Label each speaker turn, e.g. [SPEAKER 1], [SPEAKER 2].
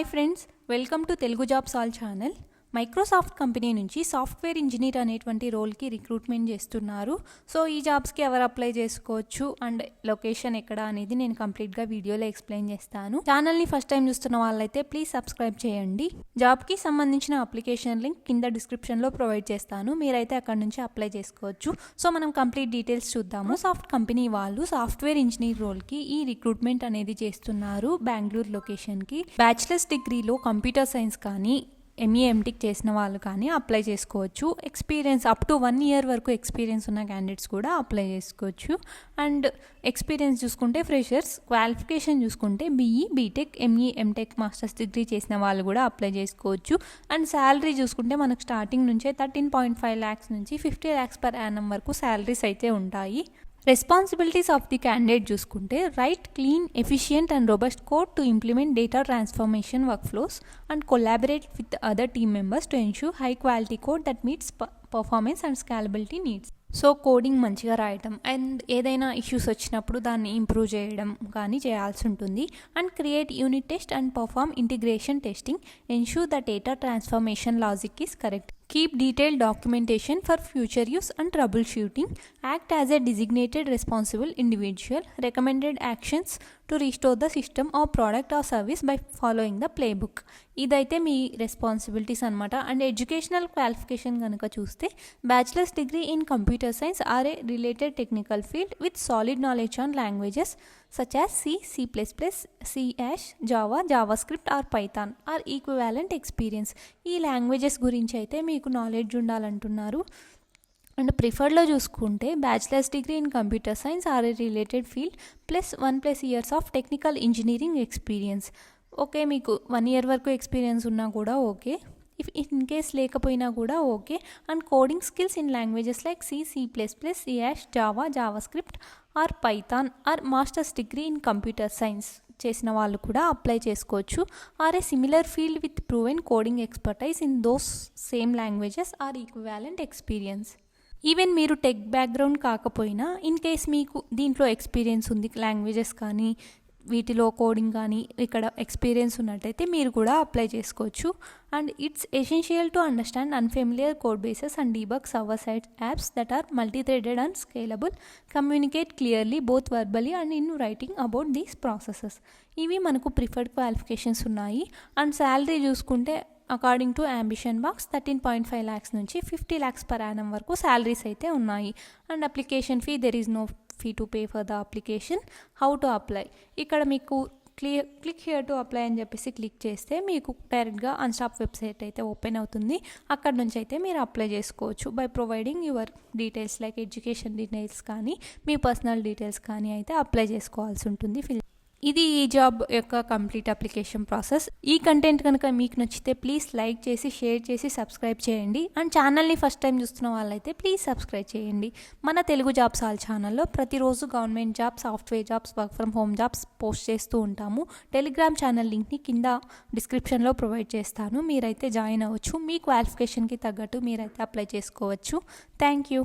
[SPEAKER 1] Hi friends, welcome to Telugu jobs all channel. Microsoft company నుంచి software engineer అనేటువంటి రోల్కి recruitment చేస్తున్నారు. సో ఈ జాబ్స్కి ఎవరు అప్లై చేసుకోవచ్చు అండ్ లొకేషన్ ఎక్కడ అనేది నేను కంప్లీట్గా వీడియోలో ఎక్స్ప్లెయిన్ చేస్తాను. ఛానల్ని ఫస్ట్ టైం చూస్తున్న వాళ్ళైతే ప్లీజ్ సబ్స్క్రైబ్ చేయండి. జాబ్కి సంబంధించిన అప్లికేషన్ లింక్ కింద డిస్క్రిప్షన్లో ప్రొవైడ్ చేస్తాను, మీరైతే అక్కడ నుంచి అప్లై చేసుకోవచ్చు. సో మనం కంప్లీట్ డీటెయిల్స్ చూద్దాము. సాఫ్ట్ కంపెనీ వాళ్ళు సాఫ్ట్వేర్ ఇంజనీర్ రోల్కి ఈ రిక్రూట్మెంట్ అనేది చేస్తున్నారు. బెంగళూరు లొకేషన్కి బ్యాచిలర్స్ డిగ్రీలో కంప్యూటర్ సైన్స్ కానీ ఎంఈ ఎంటెక్ చేసిన వాళ్ళు కానీ అప్లై చేసుకోవచ్చు. ఎక్స్పీరియన్స్ అప్ టు 1 year వరకు ఎక్స్పీరియన్స్ ఉన్న క్యాండిడేట్స్ కూడా అప్లై చేసుకోవచ్చు. అండ్ ఎక్స్పీరియన్స్ చూసుకుంటే ఫ్రెషర్స్, క్వాలిఫికేషన్ చూసుకుంటే BE, BTech, ME MTech, masters degree చేసిన వాళ్ళు కూడా అప్లై చేసుకోవచ్చు. అండ్ శాలరీ చూసుకుంటే మనకు స్టార్టింగ్ నుంచే 13.5 lakhs నుంచి 50 lakhs per annum వరకు శాలరీస్ అయితే ఉంటాయి. రెస్పాన్సిబిలిటీస్ ఆఫ్ ది క్యాండిడేట్ చూసుకుంటే write clean, efficient and robust code to implement data transformation work flows and collaborate with other team members to ensure high quality code that meets performance and scalability needs. So coding మంచిగా రాయడం and ఏదైనా issues వచ్చినప్పుడు దాన్ని improve చేయడం కానీ చేయాల్సి ఉంటుంది. And create unit test and perform integration testing, ensure the data transformation logic is correct, keep detailed documentation for future use and troubleshooting, act as a designated responsible individual, recommended actions to restore the system or product or service by following the playbook. ఇదైతే మీ responsibilities అనమాట. And educational qualification కనుక చూస్తే bachelors degree in computer science or a related technical field with solid knowledge on languages such as C, C++, C#, Java, JavaScript or Python or equivalent experience. ఈ languages గురించి అయితే మీకు knowledge ఉండాలంటున్నారు. And ప్రిఫర్డ్లో చూసుకుంటే bachelors degree in computer science or a related field plus 1+ years of technical engineering experience. Okay, మీకు 1 year వరకు experience ఉన్నా కూడా ఓకే, ఇఫ్ ఇన్ కేస్ లేకపోయినా కూడా okay. And coding skills in languages like C, C++, C#, Java, JavaScript or Python or masters degree in computer science చేసిన వాళ్ళు కూడా apply చేసుకోవచ్చు. Or a similar field with proven coding expertise in those same languages or equivalent experience. Even మీరు tech background కాకపోయినా in case మీకు దీంట్లో experience ఉంది, languages కానీ వీటిలో కోడింగ్ కానీ ఇక్కడ ఎక్స్పీరియన్స్ ఉన్నట్టయితే మీరు కూడా అప్లై చేసుకోవచ్చు. And it's essential to understand unfamiliar code bases and debug server side apps that are multithreaded and scalable, communicate clearly both verbally and in writing about these processes. ఇవి మనకు preferred qualifications ఉన్నాయి. And salary చూసుకుంటే according to AmbitionBox 13.5 lakhs నుంచి 50 lakhs per annum వరకు salaries అయితే ఉన్నాయి. And application fee, there is no fee to pay for the application. How to apply, ఇక్కడ మీకు క్లిక్ హియర్ టు అప్లై అని చెప్పేసి క్లిక్ చేస్తే మీకు డైరెక్ట్గా అన్స్టాప్ వెబ్సైట్ అయితే ఓపెన్ అవుతుంది. అక్కడ నుంచి అయితే మీరు అప్లై చేసుకోవచ్చు by providing your details like education details కానీ మీ పర్సనల్ డీటెయిల్స్ కానీ అయితే అప్లై చేసుకోవాల్సి ఉంటుంది. ఇది ఈ జాబ్ యొక్క కంప్లీట్ అప్లికేషన్ ప్రాసెస్. ఈ కంటెంట్ కనుక మీకు నచ్చితే ప్లీజ్ లైక్ చేసి, షేర్ చేసి, సబ్స్క్రైబ్ చేయండి. అండ్ ఛానల్ని ఫస్ట్ టైం చూస్తున్న వాళ్ళైతే ప్లీజ్ సబ్స్క్రైబ్ చేయండి. మన తెలుగు జాబ్స్ ఆల్ ఛానల్లో ప్రతిరోజు government jobs, software jobs, work from home jobs post చేస్తూ ఉంటాము. టెలిగ్రామ్ ఛానల్ లింక్ని కింద డిస్క్రిప్షన్లో ప్రొవైడ్ చేస్తాను, మీరైతే జాయిన్ అవ్వచ్చు. మీ క్వాలిఫికేషన్కి తగ్గట్టు మీరైతే అప్లై చేసుకోవచ్చు. Thank you.